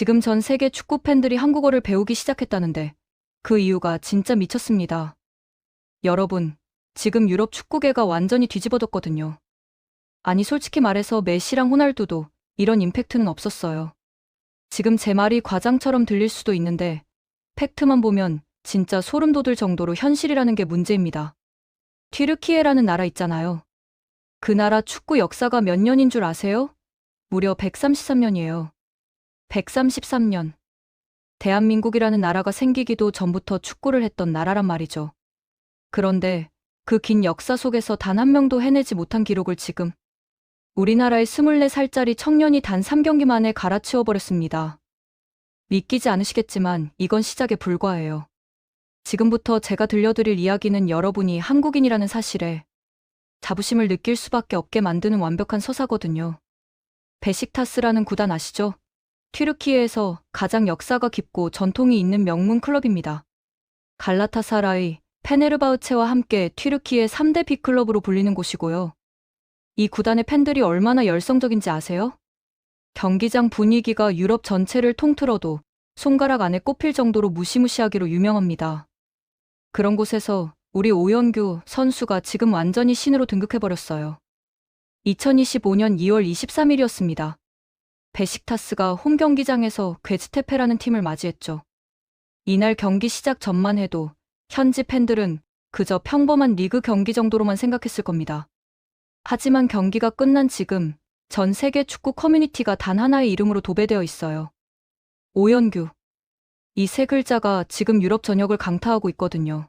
지금 전 세계 축구 팬들이 한국어를 배우기 시작했다는데 그 이유가 진짜 미쳤습니다. 여러분, 지금 유럽 축구계가 완전히 뒤집어졌거든요. 아니 솔직히 말해서 메시랑 호날두도 이런 임팩트는 없었어요. 지금 제 말이 과장처럼 들릴 수도 있는데 팩트만 보면 진짜 소름 돋을 정도로 현실이라는 게 문제입니다. 튀르키예라는 나라 있잖아요. 그 나라 축구 역사가 몇 년인 줄 아세요? 무려 133년이에요. 133년. 대한민국이라는 나라가 생기기도 전부터 축구를 했던 나라란 말이죠. 그런데 그 긴 역사 속에서 단 한 명도 해내지 못한 기록을 지금 우리나라의 24살짜리 청년이 단 3경기 만에 갈아치워버렸습니다. 믿기지 않으시겠지만 이건 시작에 불과해요. 지금부터 제가 들려드릴 이야기는 여러분이 한국인이라는 사실에 자부심을 느낄 수밖에 없게 만드는 완벽한 서사거든요. 베식타스라는 구단 아시죠? 튀르키예에서 가장 역사가 깊고 전통이 있는 명문 클럽입니다. 갈라타사라이, 페네르바흐체와 함께 튀르키예 3대 빅클럽으로 불리는 곳이고요. 이 구단의 팬들이 얼마나 열성적인지 아세요? 경기장 분위기가 유럽 전체를 통틀어도 손가락 안에 꼽힐 정도로 무시무시하기로 유명합니다. 그런 곳에서 우리 오연규 선수가 지금 완전히 신으로 등극해버렸어요. 2025년 2월 23일이었습니다. 베식타스가 홈 경기장에서 괴즈테페라는 팀을 맞이했죠. 이날 경기 시작 전만 해도 현지 팬들은 그저 평범한 리그 경기 정도로만 생각했을 겁니다. 하지만 경기가 끝난 지금 전 세계 축구 커뮤니티가 단 하나의 이름으로 도배되어 있어요. 오연규. 이 세 글자가 지금 유럽 전역을 강타하고 있거든요.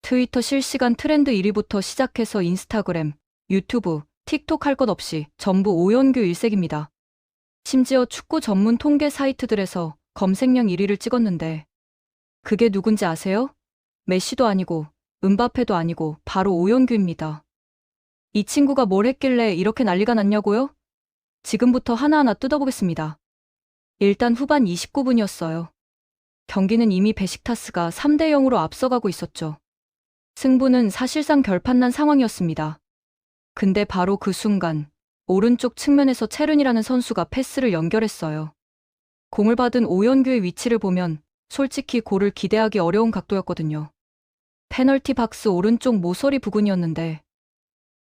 트위터 실시간 트렌드 1위부터 시작해서 인스타그램, 유튜브, 틱톡 할 것 없이 전부 오연규 일색입니다. 심지어 축구 전문 통계 사이트들에서 검색량 1위를 찍었는데 그게 누군지 아세요? 메시도 아니고 음바페도 아니고 바로 오연규입니다. 이 친구가 뭘 했길래 이렇게 난리가 났냐고요? 지금부터 하나하나 뜯어보겠습니다. 일단 후반 29분이었어요. 경기는 이미 베식타스가 3대 0으로 앞서가고 있었죠. 승부는 사실상 결판난 상황이었습니다. 근데 바로 그 순간 오른쪽 측면에서 체른이라는 선수가 패스를 연결했어요. 공을 받은 오연규의 위치를 보면 솔직히 골을 기대하기 어려운 각도였거든요. 페널티 박스 오른쪽 모서리 부근이었는데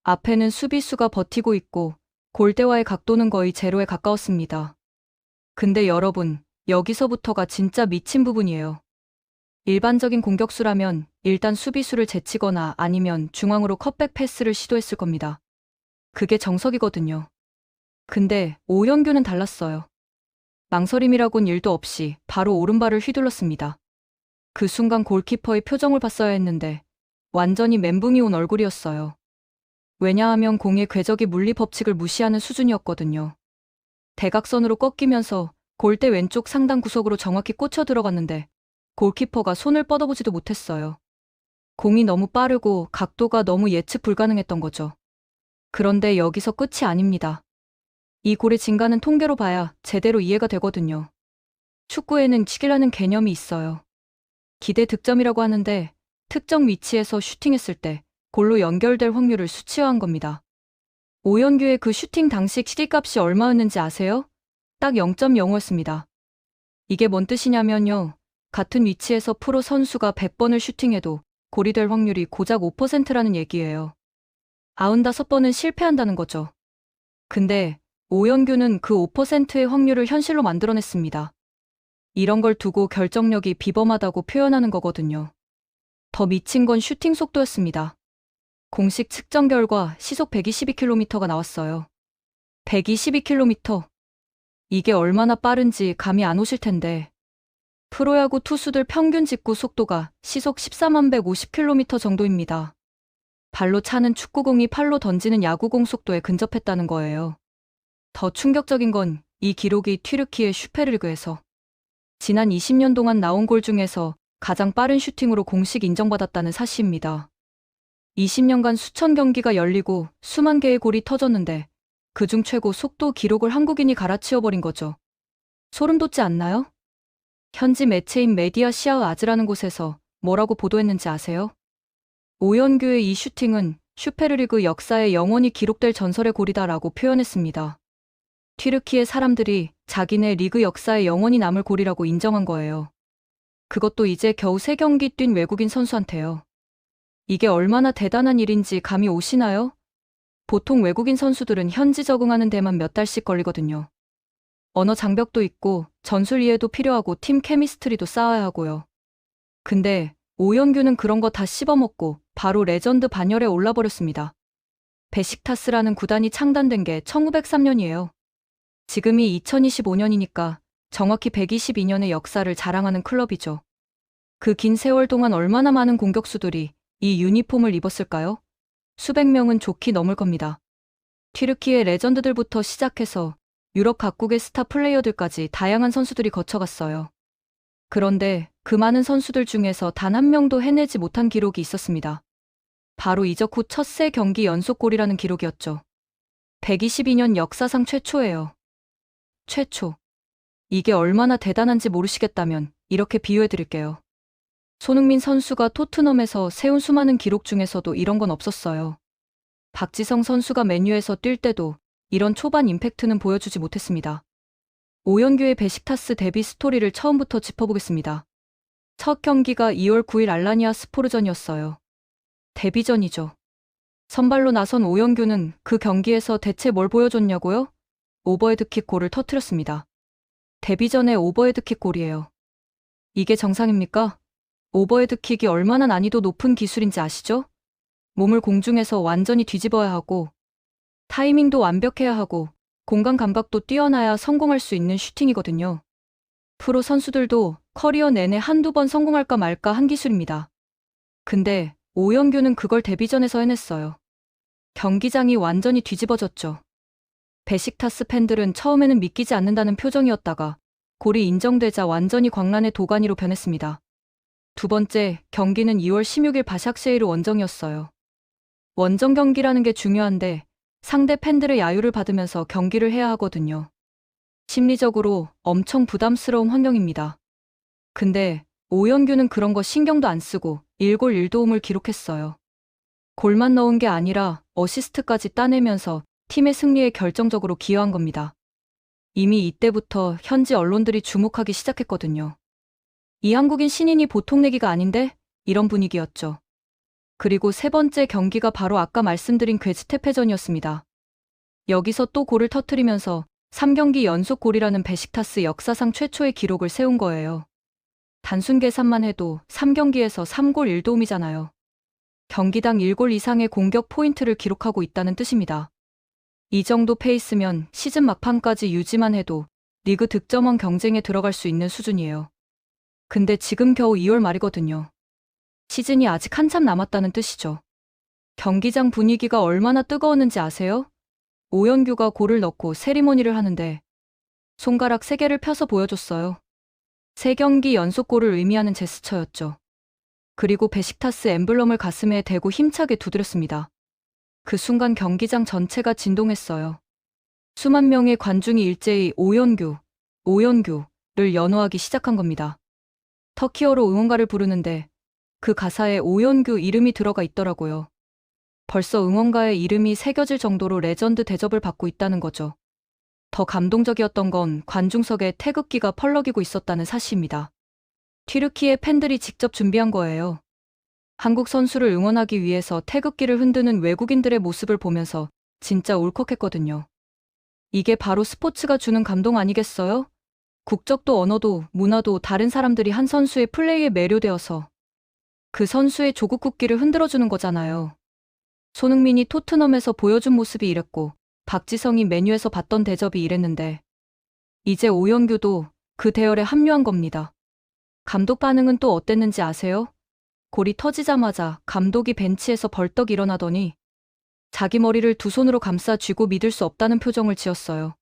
앞에는 수비수가 버티고 있고 골대와의 각도는 거의 제로에 가까웠습니다. 근데 여러분, 여기서부터가 진짜 미친 부분이에요. 일반적인 공격수라면 일단 수비수를 제치거나 아니면 중앙으로 컷백 패스를 시도했을 겁니다. 그게 정석이거든요. 근데 오연규는 달랐어요. 망설임이라곤 일도 없이 바로 오른발을 휘둘렀습니다. 그 순간 골키퍼의 표정을 봤어야 했는데 완전히 멘붕이 온 얼굴이었어요. 왜냐하면 공의 궤적이 물리 법칙을 무시하는 수준이었거든요. 대각선으로 꺾이면서 골대 왼쪽 상단 구석으로 정확히 꽂혀 들어갔는데 골키퍼가 손을 뻗어보지도 못했어요. 공이 너무 빠르고 각도가 너무 예측 불가능했던 거죠. 그런데 여기서 끝이 아닙니다. 이 골의 진가는 통계로 봐야 제대로 이해가 되거든요. 축구에는 치기라는 개념이 있어요. 기대 득점이라고 하는데 특정 위치에서 슈팅했을 때 골로 연결될 확률을 수치화한 겁니다. 오연규의 그 슈팅 당시 치기값이 얼마였는지 아세요? 딱 0.05였습니다. 이게 뭔 뜻이냐면요. 같은 위치에서 프로 선수가 100번을 슈팅해도 골이 될 확률이 고작 5%라는 얘기예요. 95번은 실패한다는 거죠. 근데 오연규는 그 5%의 확률을 현실로 만들어냈습니다. 이런 걸 두고 결정력이 비범하다고 표현하는 거거든요. 더 미친 건 슈팅 속도였습니다. 공식 측정 결과 시속 122km가 나왔어요. 122km. 이게 얼마나 빠른지 감이 안 오실 텐데 프로야구 투수들 평균 직구 속도가 시속 14만 150km 정도입니다. 발로 차는 축구공이 팔로 던지는 야구공 속도에 근접했다는 거예요. 더 충격적인 건 이 기록이 튀르키예 슈페르리그에서 지난 20년 동안 나온 골 중에서 가장 빠른 슈팅으로 공식 인정받았다는 사실입니다. 20년간 수천 경기가 열리고 수만 개의 골이 터졌는데 그중 최고 속도 기록을 한국인이 갈아치워버린 거죠. 소름 돋지 않나요? 현지 매체인 메디아시아의 아즈라는 곳에서 뭐라고 보도했는지 아세요? 오연규의 이 슈팅은 슈페르리그 역사에 영원히 기록될 전설의 골이다라고 표현했습니다. 튀르키예 사람들이 자기네 리그 역사에 영원히 남을 골이라고 인정한 거예요. 그것도 이제 겨우 3경기 뛴 외국인 선수한테요. 이게 얼마나 대단한 일인지 감이 오시나요? 보통 외국인 선수들은 현지 적응하는 데만 몇 달씩 걸리거든요. 언어 장벽도 있고 전술 이해도 필요하고 팀 케미스트리도 쌓아야 하고요. 근데 오연규는 그런 거 다 씹어먹고 바로 레전드 반열에 올라버렸습니다. 베식타스라는 구단이 창단된 게 1903년이에요. 지금이 2025년이니까 정확히 122년의 역사를 자랑하는 클럽이죠. 그 긴 세월 동안 얼마나 많은 공격수들이 이 유니폼을 입었을까요? 수백 명은 좋게 넘을 겁니다. 튀르키예 레전드들부터 시작해서 유럽 각국의 스타 플레이어들까지 다양한 선수들이 거쳐갔어요. 그런데 그 많은 선수들 중에서 단 한 명도 해내지 못한 기록이 있었습니다. 바로 이적 후 첫 3경기 연속골이라는 기록이었죠. 122년 역사상 최초예요. 최초. 이게 얼마나 대단한지 모르시겠다면 이렇게 비유해드릴게요. 손흥민 선수가 토트넘에서 세운 수많은 기록 중에서도 이런 건 없었어요. 박지성 선수가 맨유에서 뛸 때도 이런 초반 임팩트는 보여주지 못했습니다. 오연규의 베식타스 데뷔 스토리를 처음부터 짚어보겠습니다. 첫 경기가 2월 9일 알라니아 스포르전이었어요. 데뷔전이죠. 선발로 나선 오연규는 그 경기에서 대체 뭘 보여줬냐고요? 오버헤드킥 골을 터뜨렸습니다. 데뷔전에 오버헤드킥 골이에요. 이게 정상입니까? 오버헤드킥이 얼마나 난이도 높은 기술인지 아시죠? 몸을 공중에서 완전히 뒤집어야 하고 타이밍도 완벽해야 하고 공간 감각도 뛰어나야 성공할 수 있는 슈팅이거든요. 프로 선수들도 커리어 내내 한두 번 성공할까 말까 한 기술입니다. 근데 오연규는 그걸 데뷔전에서 해냈어요. 경기장이 완전히 뒤집어졌죠. 베식타스 팬들은 처음에는 믿기지 않는다는 표정이었다가 골이 인정되자 완전히 광란의 도가니로 변했습니다. 두 번째 경기는 2월 16일 바샥셰히르 원정이었어요. 원정 경기라는 게 중요한데 상대 팬들의 야유를 받으면서 경기를 해야 하거든요. 심리적으로 엄청 부담스러운 환경입니다. 근데 오연규는 그런 거 신경도 안 쓰고 1골 1도움을 기록했어요. 골만 넣은 게 아니라 어시스트까지 따내면서 팀의 승리에 결정적으로 기여한 겁니다. 이미 이때부터 현지 언론들이 주목하기 시작했거든요. 이 한국인 신인이 보통 내기가 아닌데? 이런 분위기였죠. 그리고 세 번째 경기가 바로 아까 말씀드린 괴즈테페전이었습니다. 여기서 또 골을 터뜨리면서 3경기 연속 골이라는 베식타스 역사상 최초의 기록을 세운 거예요. 단순 계산만 해도 3경기에서 3골 1도움이잖아요. 경기당 1골 이상의 공격 포인트를 기록하고 있다는 뜻입니다. 이 정도 페이스면 시즌 막판까지 유지만 해도 리그 득점왕 경쟁에 들어갈 수 있는 수준이에요. 근데 지금 겨우 2월 말이거든요. 시즌이 아직 한참 남았다는 뜻이죠. 경기장 분위기가 얼마나 뜨거웠는지 아세요? 오연규가 골을 넣고 세리머니를 하는데 손가락 3개를 펴서 보여줬어요. 3경기 연속골을 의미하는 제스처였죠. 그리고 베식타스 엠블럼을 가슴에 대고 힘차게 두드렸습니다. 그 순간 경기장 전체가 진동했어요. 수만 명의 관중이 일제히 오연규를 연호하기 시작한 겁니다. 터키어로 응원가를 부르는데 그 가사에 오연규 이름이 들어가 있더라고요. 벌써 응원가의 이름이 새겨질 정도로 레전드 대접을 받고 있다는 거죠. 더 감동적이었던 건 관중석에 태극기가 펄럭이고 있었다는 사실입니다. 튀르키예 팬들이 직접 준비한 거예요. 한국 선수를 응원하기 위해서 태극기를 흔드는 외국인들의 모습을 보면서 진짜 울컥했거든요. 이게 바로 스포츠가 주는 감동 아니겠어요? 국적도 언어도 문화도 다른 사람들이 한 선수의 플레이에 매료되어서 그 선수의 조국 국기를 흔들어주는 거잖아요. 손흥민이 토트넘에서 보여준 모습이 이랬고 박지성이 맨유에서 받던 대접이 이랬는데 이제 오연규도 그 대열에 합류한 겁니다. 감독 반응은 또 어땠는지 아세요? 골이 터지자마자 감독이 벤치에서 벌떡 일어나더니 자기 머리를 두 손으로 감싸 쥐고 믿을 수 없다는 표정을 지었어요.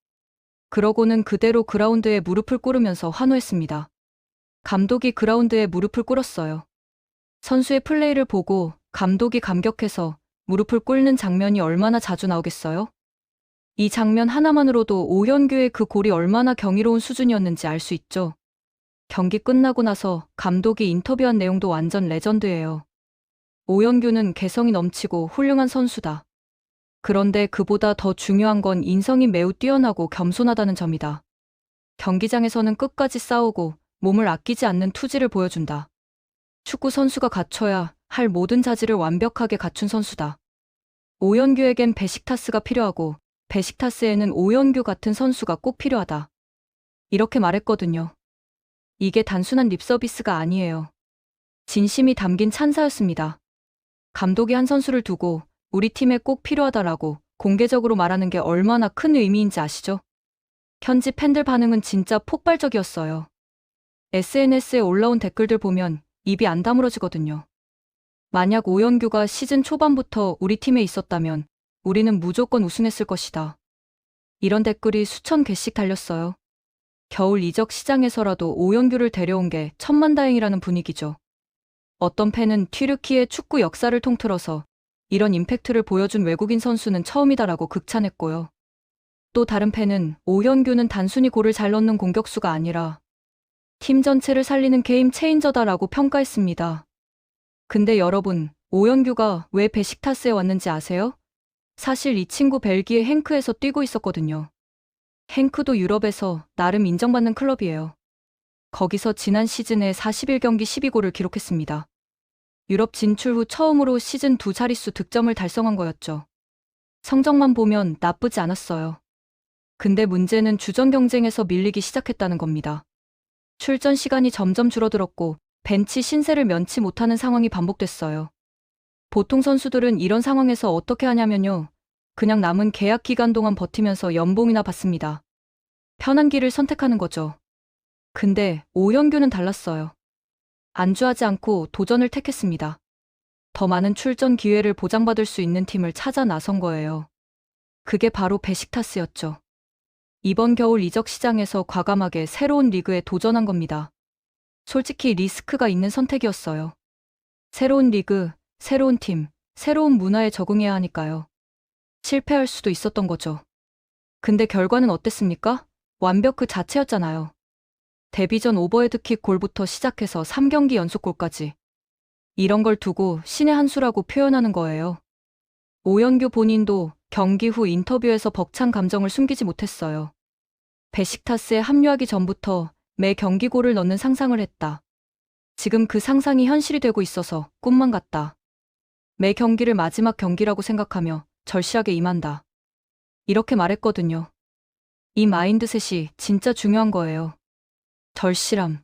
그러고는 그대로 그라운드에 무릎을 꿇으면서 환호했습니다. 감독이 그라운드에 무릎을 꿇었어요. 선수의 플레이를 보고 감독이 감격해서 무릎을 꿇는 장면이 얼마나 자주 나오겠어요? 이 장면 하나만으로도 오연규의 그 골이 얼마나 경이로운 수준이었는지 알 수 있죠. 경기 끝나고 나서 감독이 인터뷰한 내용도 완전 레전드예요. 오연규는 개성이 넘치고 훌륭한 선수다. 그런데 그보다 더 중요한 건 인성이 매우 뛰어나고 겸손하다는 점이다. 경기장에서는 끝까지 싸우고 몸을 아끼지 않는 투지를 보여준다. 축구 선수가 갖춰야 할 모든 자질을 완벽하게 갖춘 선수다. 오연규에겐 베식타스가 필요하고 베식타스에는 오연규 같은 선수가 꼭 필요하다. 이렇게 말했거든요. 이게 단순한 립서비스가 아니에요. 진심이 담긴 찬사였습니다. 감독이 한 선수를 두고 우리 팀에 꼭 필요하다라고 공개적으로 말하는 게 얼마나 큰 의미인지 아시죠? 현지 팬들 반응은 진짜 폭발적이었어요. SNS에 올라온 댓글들 보면 입이 안 다물어지거든요. 만약 오연규가 시즌 초반부터 우리 팀에 있었다면 우리는 무조건 우승했을 것이다. 이런 댓글이 수천 개씩 달렸어요. 겨울 이적 시장에서라도 오연규를 데려온 게 천만다행이라는 분위기죠. 어떤 팬은 튀르키예 축구 역사를 통틀어서 이런 임팩트를 보여준 외국인 선수는 처음이다라고 극찬했고요. 또 다른 팬은 오연규는 단순히 골을 잘 넣는 공격수가 아니라 팀 전체를 살리는 게임 체인저다라고 평가했습니다. 근데 여러분, 오연규가 왜 베식타스에 왔는지 아세요? 사실 이 친구 벨기에 행크에서 뛰고 있었거든요. 행크도 유럽에서 나름 인정받는 클럽이에요. 거기서 지난 시즌에 41경기 12골을 기록했습니다. 유럽 진출 후 처음으로 시즌 2자릿수 득점을 달성한 거였죠. 성적만 보면 나쁘지 않았어요. 근데 문제는 주전 경쟁에서 밀리기 시작했다는 겁니다. 출전 시간이 점점 줄어들었고 벤치 신세를 면치 못하는 상황이 반복됐어요. 보통 선수들은 이런 상황에서 어떻게 하냐면요. 그냥 남은 계약 기간 동안 버티면서 연봉이나 받습니다. 편한 길을 선택하는 거죠. 근데 오연규는 달랐어요. 안주하지 않고 도전을 택했습니다. 더 많은 출전 기회를 보장받을 수 있는 팀을 찾아 나선 거예요. 그게 바로 베식타스였죠. 이번 겨울 이적 시장에서 과감하게 새로운 리그에 도전한 겁니다. 솔직히 리스크가 있는 선택이었어요. 새로운 리그, 새로운 팀, 새로운 문화에 적응해야 하니까요. 실패할 수도 있었던 거죠. 근데 결과는 어땠습니까? 완벽 그 자체였잖아요. 데뷔 전 오버헤드킥 골부터 시작해서 3경기 연속골까지. 이런 걸 두고 신의 한 수라고 표현하는 거예요. 오연규 본인도 경기 후 인터뷰에서 벅찬 감정을 숨기지 못했어요. 베식타스에 합류하기 전부터 매 경기 골을 넣는 상상을 했다. 지금 그 상상이 현실이 되고 있어서 꿈만 같다. 매 경기를 마지막 경기라고 생각하며 절실하게 임한다. 이렇게 말했거든요. 이 마인드셋이 진짜 중요한 거예요. 절실함.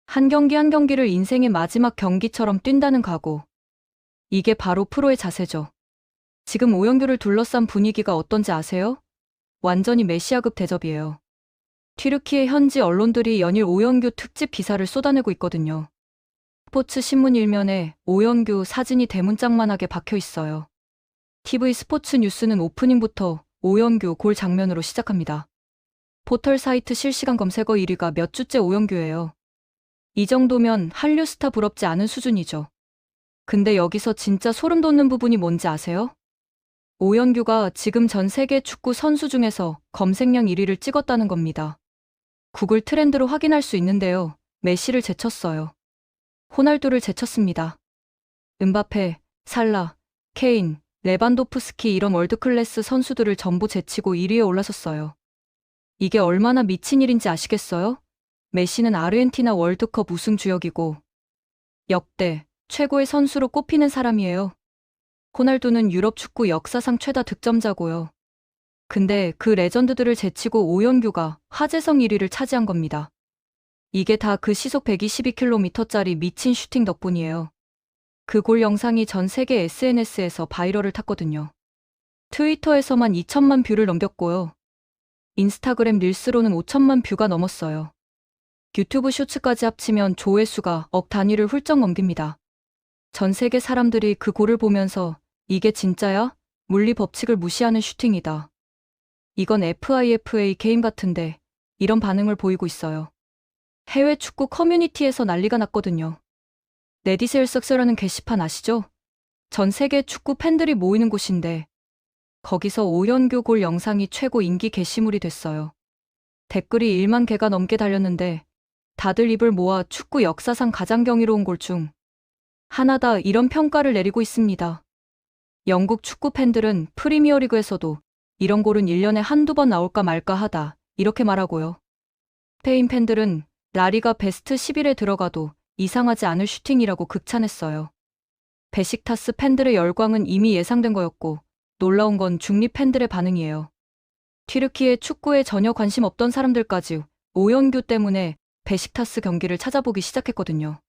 한 경기 한 경기를 인생의 마지막 경기처럼 뛴다는 각오. 이게 바로 프로의 자세죠. 지금 오연규를 둘러싼 분위기가 어떤지 아세요? 완전히 메시아급 대접이에요. 튀르키예 현지 언론들이 연일 오연규 특집 기사를 쏟아내고 있거든요. 스포츠 신문 일면에 오연규 사진이 대문짝만하게 박혀 있어요. TV 스포츠 뉴스는 오프닝부터 오연규 골 장면으로 시작합니다. 포털 사이트 실시간 검색어 1위가 몇 주째 오연규예요. 이 정도면 한류 스타 부럽지 않은 수준이죠. 근데 여기서 진짜 소름 돋는 부분이 뭔지 아세요? 오연규가 지금 전 세계 축구 선수 중에서 검색량 1위를 찍었다는 겁니다. 구글 트렌드로 확인할 수 있는데요. 메시를 제쳤어요. 호날두를 제쳤습니다. 음바페, 살라, 케인, 레반도프스키 이런 월드클래스 선수들을 전부 제치고 1위에 올라섰어요. 이게 얼마나 미친 일인지 아시겠어요? 메시는 아르헨티나 월드컵 우승 주역이고 역대 최고의 선수로 꼽히는 사람이에요. 호날두는 유럽 축구 역사상 최다 득점자고요. 근데 그 레전드들을 제치고 오연규가 화제성 1위를 차지한 겁니다. 이게 다 그 시속 122km짜리 미친 슈팅 덕분이에요. 그 골 영상이 전 세계 SNS에서 바이럴을 탔거든요. 트위터에서만 2천만 뷰를 넘겼고요. 인스타그램 릴스로는 5천만 뷰가 넘었어요. 유튜브 쇼츠까지 합치면 조회수가 억 단위를 훌쩍 넘깁니다. 전 세계 사람들이 그 골을 보면서 이게 진짜야? 물리 법칙을 무시하는 슈팅이다. 이건 FIFA 게임 같은데 이런 반응을 보이고 있어요. 해외 축구 커뮤니티에서 난리가 났거든요. 네디셀석스라는 게시판 아시죠? 전 세계 축구 팬들이 모이는 곳인데 거기서 오연규 골 영상이 최고 인기 게시물이 됐어요. 댓글이 1만 개가 넘게 달렸는데 다들 입을 모아 축구 역사상 가장 경이로운 골 중 하나다 이런 평가를 내리고 있습니다. 영국 축구 팬들은 프리미어리그에서도 이런 골은 1년에 한두 번 나올까 말까 하다 이렇게 말하고요. 스페인 팬들은 라리가 베스트 11에 들어가도 이상하지 않을 슈팅이라고 극찬했어요. 베식타스 팬들의 열광은 이미 예상된 거였고 놀라운 건 중립 팬들의 반응이에요. 튀르키예 축구에 전혀 관심 없던 사람들까지 오연규 때문에 베식타스 경기를 찾아보기 시작했거든요.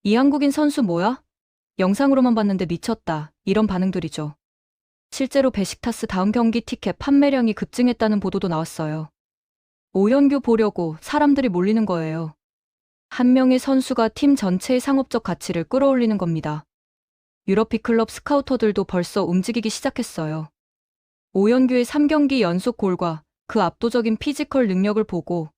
이 한국인 선수 뭐야? 영상으로만 봤는데 미쳤다. 이런 반응들이죠. 실제로 베식타스 다음 경기 티켓 판매량이 급증했다는 보도도 나왔어요. 오연규 보려고 사람들이 몰리는 거예요. 한 명의 선수가 팀 전체의 상업적 가치를 끌어올리는 겁니다. 유럽 B클럽 스카우터들도 벌써 움직이기 시작했어요. 오연규의 3경기 연속 골과 그 압도적인 피지컬 능력을 보고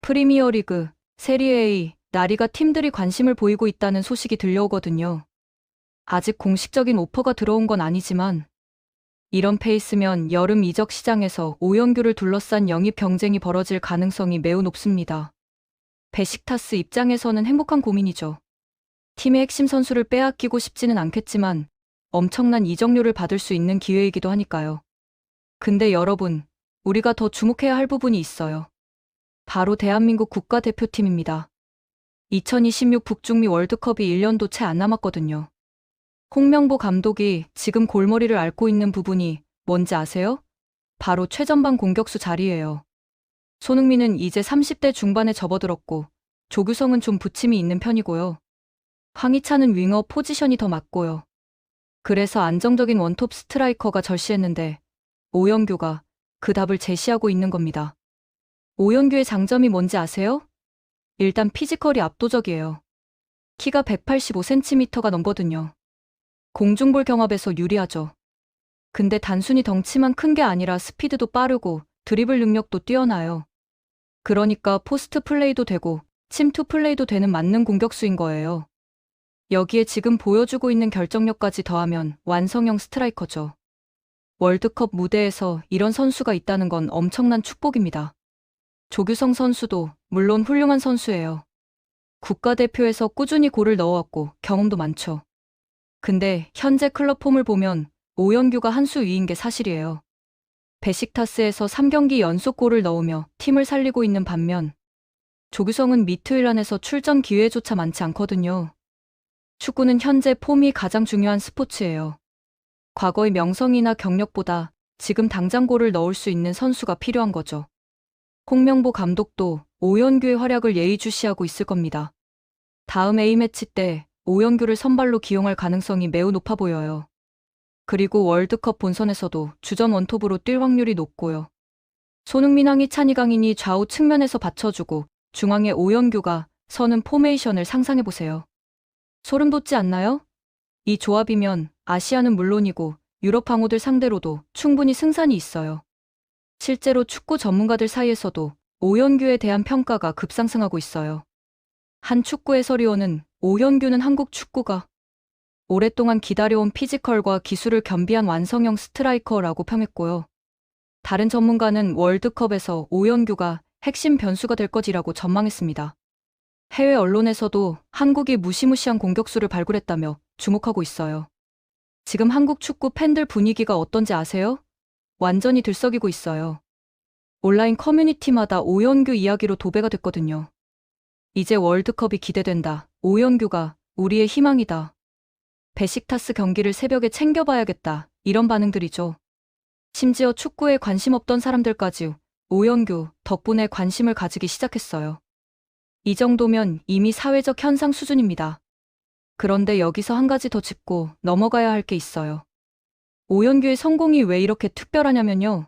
프리미어리그, 세리에 A, 라리가 팀들이 관심을 보이고 있다는 소식이 들려오거든요. 아직 공식적인 오퍼가 들어온 건 아니지만 이런 페이스면 여름 이적 시장에서 오연규를 둘러싼 영입 경쟁이 벌어질 가능성이 매우 높습니다. 베식타스 입장에서는 행복한 고민이죠. 팀의 핵심 선수를 빼앗기고 싶지는 않겠지만 엄청난 이적료를 받을 수 있는 기회이기도 하니까요. 근데 여러분, 우리가 더 주목해야 할 부분이 있어요. 바로 대한민국 국가대표팀입니다. 2026 북중미 월드컵이 1년도 채 안 남았거든요. 홍명보 감독이 지금 골머리를 앓고 있는 부분이 뭔지 아세요? 바로 최전방 공격수 자리예요. 손흥민은 이제 30대 중반에 접어들었고 조규성은 좀 부침이 있는 편이고요. 황희찬은 윙어 포지션이 더 맞고요. 그래서 안정적인 원톱 스트라이커가 절실했는데 오연규가 그 답을 제시하고 있는 겁니다. 오연규의 장점이 뭔지 아세요? 일단 피지컬이 압도적이에요. 키가 185cm가 넘거든요. 공중볼 경합에서 유리하죠. 근데 단순히 덩치만 큰 게 아니라 스피드도 빠르고 드리블 능력도 뛰어나요. 그러니까 포스트 플레이도 되고 침투 플레이도 되는 만능 공격수인 거예요. 여기에 지금 보여주고 있는 결정력까지 더하면 완성형 스트라이커죠. 월드컵 무대에서 이런 선수가 있다는 건 엄청난 축복입니다. 조규성 선수도 물론 훌륭한 선수예요. 국가대표에서 꾸준히 골을 넣어왔고 경험도 많죠. 근데 현재 클럽 폼을 보면 오연규가 한 수 위인 게 사실이에요. 베식타스에서 3경기 연속 골을 넣으며 팀을 살리고 있는 반면 조규성은 미트윌란에서 출전 기회조차 많지 않거든요. 축구는 현재 폼이 가장 중요한 스포츠예요. 과거의 명성이나 경력보다 지금 당장 골을 넣을 수 있는 선수가 필요한 거죠. 홍명보 감독도 오연규의 활약을 예의주시하고 있을 겁니다. 다음 A매치 때 오연규를 선발로 기용할 가능성이 매우 높아 보여요. 그리고 월드컵 본선에서도 주전 원톱으로 뛸 확률이 높고요. 손흥민, 황희찬, 이강인이 좌우 측면에서 받쳐주고 중앙에 오연규가 서는 포메이션을 상상해보세요. 소름 돋지 않나요? 이 조합이면 아시아는 물론이고 유럽 강호들 상대로도 충분히 승산이 있어요. 실제로 축구 전문가들 사이에서도 오연규에 대한 평가가 급상승하고 있어요. 한 축구 해설위원은 오연규는 한국 축구가 오랫동안 기다려온 피지컬과 기술을 겸비한 완성형 스트라이커라고 평했고요. 다른 전문가는 월드컵에서 오연규가 핵심 변수가 될 것이라고 전망했습니다. 해외 언론에서도 한국이 무시무시한 공격수를 발굴했다며 주목하고 있어요. 지금 한국 축구 팬들 분위기가 어떤지 아세요? 완전히 들썩이고 있어요. 온라인 커뮤니티마다 오연규 이야기로 도배가 됐거든요. 이제 월드컵이 기대된다. 오연규가 우리의 희망이다. 베식타스 경기를 새벽에 챙겨봐야겠다. 이런 반응들이죠. 심지어 축구에 관심 없던 사람들까지 오연규 덕분에 관심을 가지기 시작했어요. 이 정도면 이미 사회적 현상 수준입니다. 그런데 여기서 한 가지 더 짚고 넘어가야 할 게 있어요. 오연규의 성공이 왜 이렇게 특별하냐면요.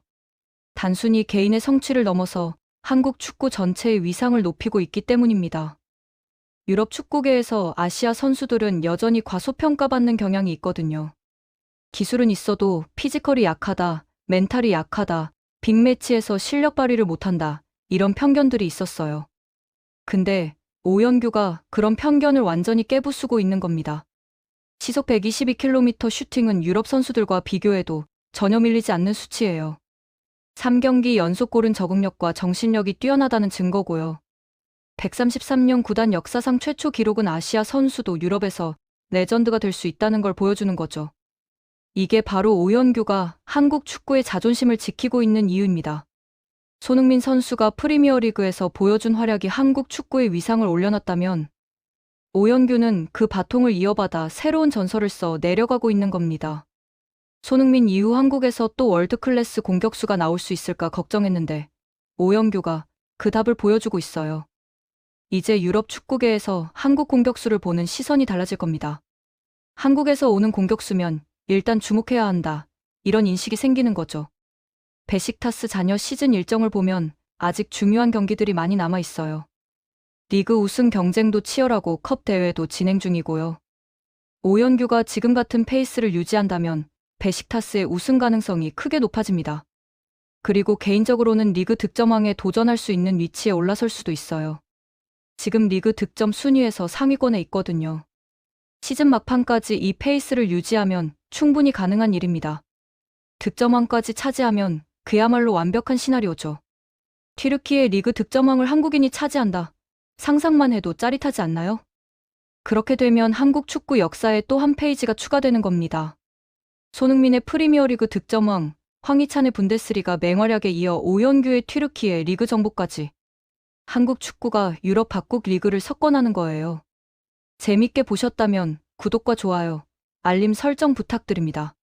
단순히 개인의 성취를 넘어서 한국 축구 전체의 위상을 높이고 있기 때문입니다. 유럽 축구계에서 아시아 선수들은 여전히 과소평가받는 경향이 있거든요. 기술은 있어도 피지컬이 약하다, 멘탈이 약하다, 빅매치에서 실력 발휘를 못한다, 이런 편견들이 있었어요. 근데 오연규가 그런 편견을 완전히 깨부수고 있는 겁니다. 시속 122km 슈팅은 유럽 선수들과 비교해도 전혀 밀리지 않는 수치예요. 3경기 연속골은 적응력과 정신력이 뛰어나다는 증거고요. 133년 구단 역사상 최초 기록은 아시아 선수도 유럽에서 레전드가 될 수 있다는 걸 보여주는 거죠. 이게 바로 오연규가 한국 축구의 자존심을 지키고 있는 이유입니다. 손흥민 선수가 프리미어리그에서 보여준 활약이 한국 축구의 위상을 올려놨다면 오연규는 그 바통을 이어받아 새로운 전설을 써 내려가고 있는 겁니다. 손흥민 이후 한국에서 또 월드클래스 공격수가 나올 수 있을까 걱정했는데 오연규가 그 답을 보여주고 있어요. 이제 유럽 축구계에서 한국 공격수를 보는 시선이 달라질 겁니다. 한국에서 오는 공격수면 일단 주목해야 한다. 이런 인식이 생기는 거죠. 베식타스 잔여 시즌 일정을 보면 아직 중요한 경기들이 많이 남아 있어요. 리그 우승 경쟁도 치열하고 컵 대회도 진행 중이고요. 오연규가 지금 같은 페이스를 유지한다면 베식타스의 우승 가능성이 크게 높아집니다. 그리고 개인적으로는 리그 득점왕에 도전할 수 있는 위치에 올라설 수도 있어요. 지금 리그 득점 순위에서 상위권에 있거든요. 시즌 막판까지 이 페이스를 유지하면 충분히 가능한 일입니다. 득점왕까지 차지하면 그야말로 완벽한 시나리오죠. 튀르키예 리그 득점왕을 한국인이 차지한다. 상상만 해도 짜릿하지 않나요? 그렇게 되면 한국 축구 역사에 또 한 페이지가 추가되는 겁니다. 손흥민의 프리미어리그 득점왕, 황희찬의 분데스리가 맹활약에 이어 오연규의 튀르키예 리그 정복까지. 한국 축구가 유럽 각국 리그를 석권하는 거예요. 재밌게 보셨다면 구독과 좋아요, 알림 설정 부탁드립니다.